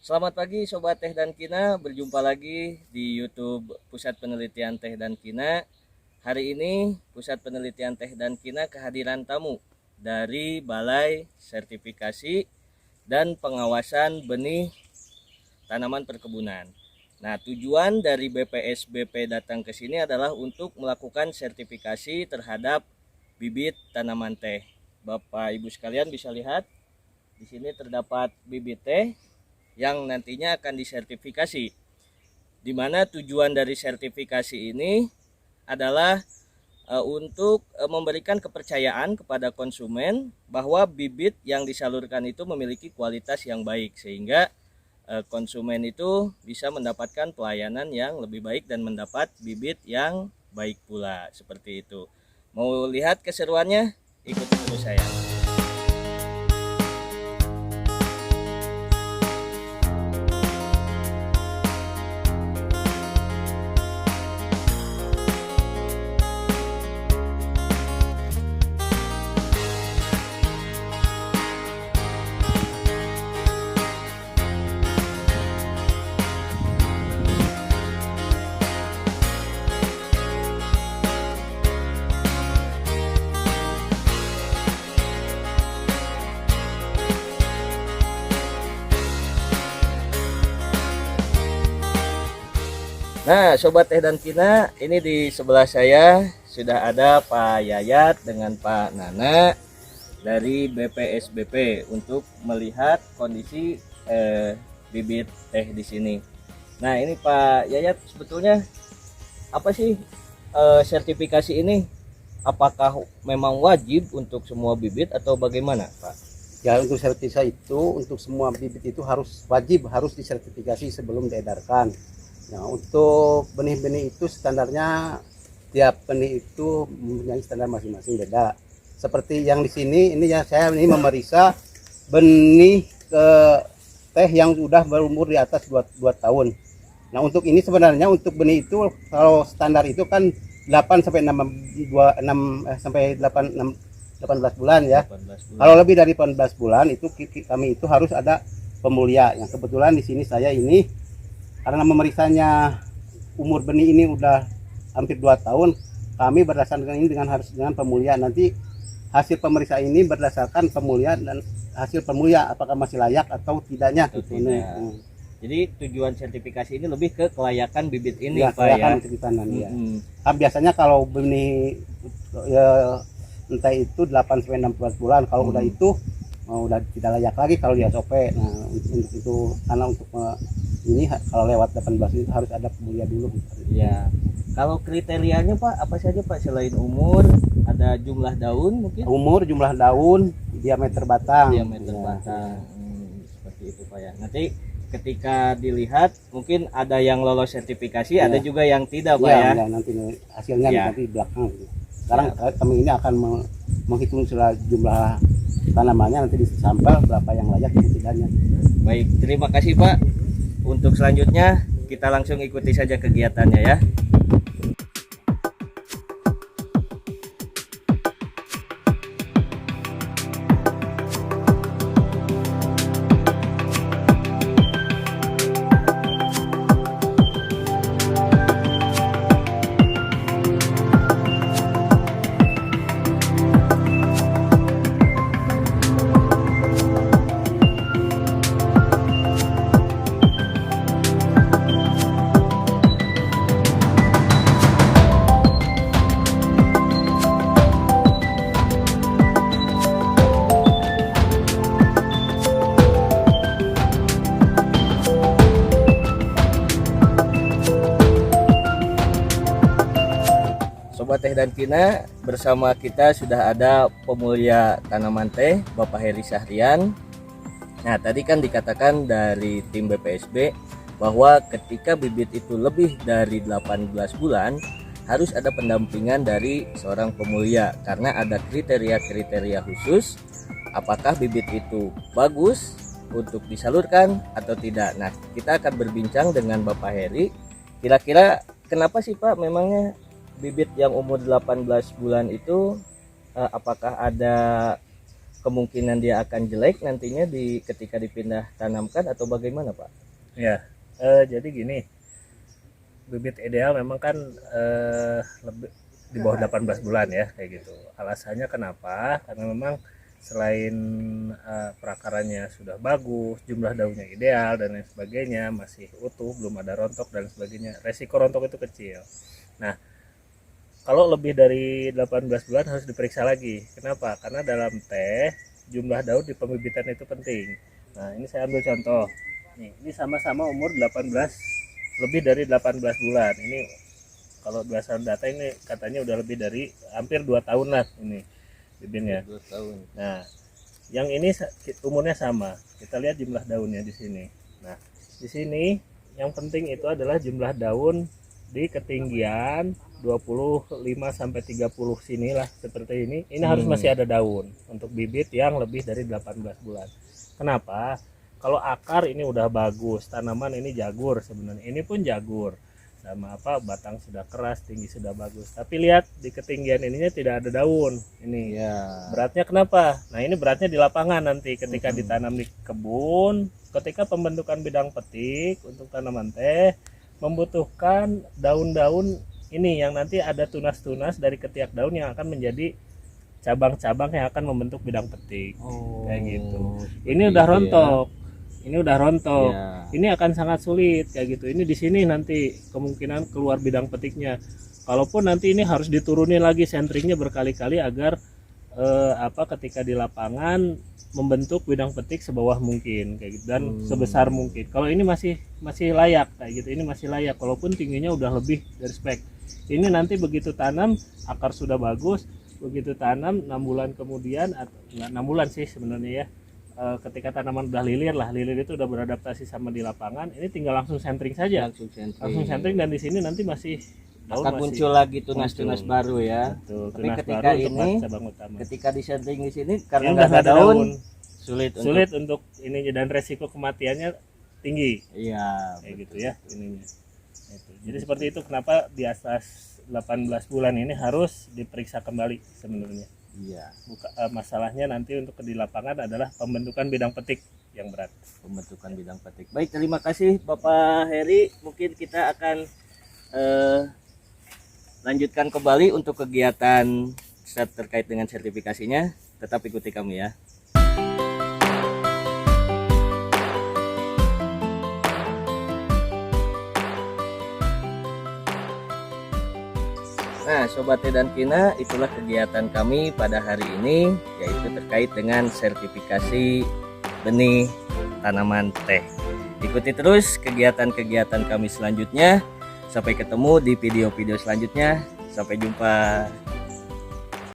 Selamat pagi Sobat Teh dan Kina, berjumpa lagi di YouTube Pusat Penelitian Teh dan Kina. Hari ini Pusat Penelitian Teh dan Kina kehadiran tamu dari Balai Sertifikasi dan Pengawasan Benih Tanaman Perkebunan. Nah, tujuan dari BPSBP datang ke sini adalah untuk melakukan sertifikasi terhadap bibit tanaman teh. Bapak Ibu sekalian bisa lihat di sini terdapat bibit teh yang nantinya akan disertifikasi. Di mana tujuan dari sertifikasi ini adalah untuk memberikan kepercayaan kepada konsumen bahwa bibit yang disalurkan itu memiliki kualitas yang baik, sehingga konsumen itu bisa mendapatkan pelayanan yang lebih baik dan mendapat bibit yang baik pula, seperti itu. Mau lihat keseruannya? Ikuti terus saya. Nah, Sobat Teh dan Kina, ini di sebelah saya sudah ada Pak Yayat dengan Pak Nana dari BPSBP untuk melihat kondisi bibit teh di sini. Nah, ini Pak Yayat, sebetulnya apa sih sertifikasi ini? Apakah memang wajib untuk semua bibit atau bagaimana, Pak? Ya, untuk sertifikasi itu untuk semua bibit itu harus disertifikasi sebelum diedarkan. Nah, untuk benih-benih itu standarnya tiap benih itu mempunyai standar masing-masing beda. Seperti yang di sini ini ya, saya ini memeriksa benih teh yang sudah berumur di atas 2 tahun. Nah, untuk ini sebenarnya untuk benih itu kalau standar itu kan 8 sampai 18 bulan ya. 18 bulan. Kalau lebih dari 18 bulan itu kami itu harus ada pemulia. Yang kebetulan di sini saya ini karena memeriksanya umur benih ini udah hampir 2 tahun, kami berdasarkan ini dengan pemulia. Nanti hasil pemeriksaan ini berdasarkan pemulia dan hasil pemulia apakah masih layak atau tidaknya Atau gitu. tidak. Jadi tujuan sertifikasi ini lebih ke kelayakan bibit ini, Ya, Pak ya. kelayakan ditanam ya. Kan biasanya kalau benih ya, entah itu 8 sampai 16 bulan, kalau udah itu udah tidak layak lagi kalau dia SOP. Nah, untuk itu karena untuk ini kalau lewat 18 itu harus ada pemulia dulu. Ya. Kalau kriterianya Pak, apa saja Pak selain umur? Ada jumlah daun mungkin? Umur, jumlah daun, diameter batang. Diameter batang. Seperti itu Pak ya. Nanti ketika dilihat mungkin ada yang lolos sertifikasi, ada juga yang tidak Pak ya. Ya, nanti hasilnya Ya. nanti di belakang. Sekarang kami ini akan menghitung jumlah tanamannya, nanti disampel berapa yang layak dan tidaknya. Baik, terima kasih Pak. Untuk selanjutnya kita langsung ikuti saja kegiatannya ya. Sobat Teh dan Kina, bersama kita sudah ada pemulia tanaman teh Bapak Heri Syahrian. Nah, tadi kan dikatakan dari tim BPSB bahwa ketika bibit itu lebih dari 18 bulan harus ada pendampingan dari seorang pemulia karena ada kriteria-kriteria khusus apakah bibit itu bagus untuk disalurkan atau tidak. Nah, kita akan berbincang dengan Bapak Heri. Kira-kira kenapa sih Pak memangnya bibit yang umur 18 bulan itu apakah ada kemungkinan dia akan jelek nantinya ketika dipindah tanamkan atau bagaimana Pak? Ya, jadi gini, bibit ideal memang kan lebih di bawah 18 bulan ya kayak gitu. Alasannya kenapa? Karena memang selain perakarannya sudah bagus, jumlah daunnya ideal dan lain sebagainya, masih utuh, belum ada rontok dan sebagainya. Resiko rontok itu kecil. Nah, kalau lebih dari 18 bulan harus diperiksa lagi. Kenapa? Karena dalam teh jumlah daun di pembibitan itu penting. Nah, ini saya ambil contoh. Nih, ini sama-sama umur 18, lebih dari 18 bulan. Ini kalau berdasarkan data ini katanya udah lebih dari hampir 2 tahun lah ini bibitnya. 2 tahun. Nah, yang ini umurnya sama. Kita lihat jumlah daunnya di sini. Nah, di sini yang penting itu adalah jumlah daun di ketinggian 25 sampai 30 sinilah seperti ini. Ini harus masih ada daun untuk bibit yang lebih dari 18 bulan. Kenapa? Kalau akar ini udah bagus, tanaman ini jagur sebenarnya. Ini pun jagur. Sama apa, batang sudah keras, tinggi sudah bagus. Tapi lihat di ketinggian ininya tidak ada daun. Ini Ya. beratnya kenapa? Nah, ini beratnya di lapangan nanti ketika ditanam di kebun, ketika pembentukan bidang petik untuk tanaman teh membutuhkan daun-daun ini yang nanti ada tunas-tunas dari ketiak daun yang akan menjadi cabang-cabang yang akan membentuk bidang petik. Kayak gitu. Ini udah rontok. Ini udah rontok. Ya. Ini akan sangat sulit kayak gitu. Ini di sini nanti kemungkinan keluar bidang petiknya. Kalaupun nanti ini harus diturunin lagi sentringnya berkali-kali agar ketika di lapangan membentuk bidang petik sebawah mungkin kayak gitu dan sebesar mungkin. Kalau ini masih layak kayak gitu. Ini masih layak walaupun tingginya udah lebih dari spek. Ini nanti begitu tanam akar sudah bagus, begitu tanam 6 bulan kemudian atau enggak 6 bulan sih sebenarnya ya. Ketika tanaman udah lilir itu udah beradaptasi sama di lapangan, ini tinggal langsung sentring saja. Langsung sentring. Dan di sini nanti masih daun Akan muncul lagi tunas-tunas muncul. baru ya. Betul, Tapi tunas ketika baru untuk ini, cabang utama. ketika disentring di sini Ini karena udah nggak ada daun, sulit untuk untuk ini dan resiko kematiannya tinggi iya kayak gitu ya ininya. Itu. Jadi seperti itu kenapa di atas 18 bulan ini harus diperiksa kembali sebenarnya. iya Masalahnya nanti untuk di lapangan adalah pembentukan bidang petik yang berat. pembentukan bidang petik. Baik, terima kasih Bapak Heri. Mungkin kita akan lanjutkan kembali untuk kegiatan terkait dengan sertifikasinya. Tetap ikuti kami ya. Nah, Sobat Teh dan Kina, itulah kegiatan kami pada hari ini, yaitu terkait dengan sertifikasi benih tanaman teh. Ikuti terus kegiatan-kegiatan kami selanjutnya. Sampai ketemu di video-video selanjutnya. Sampai jumpa.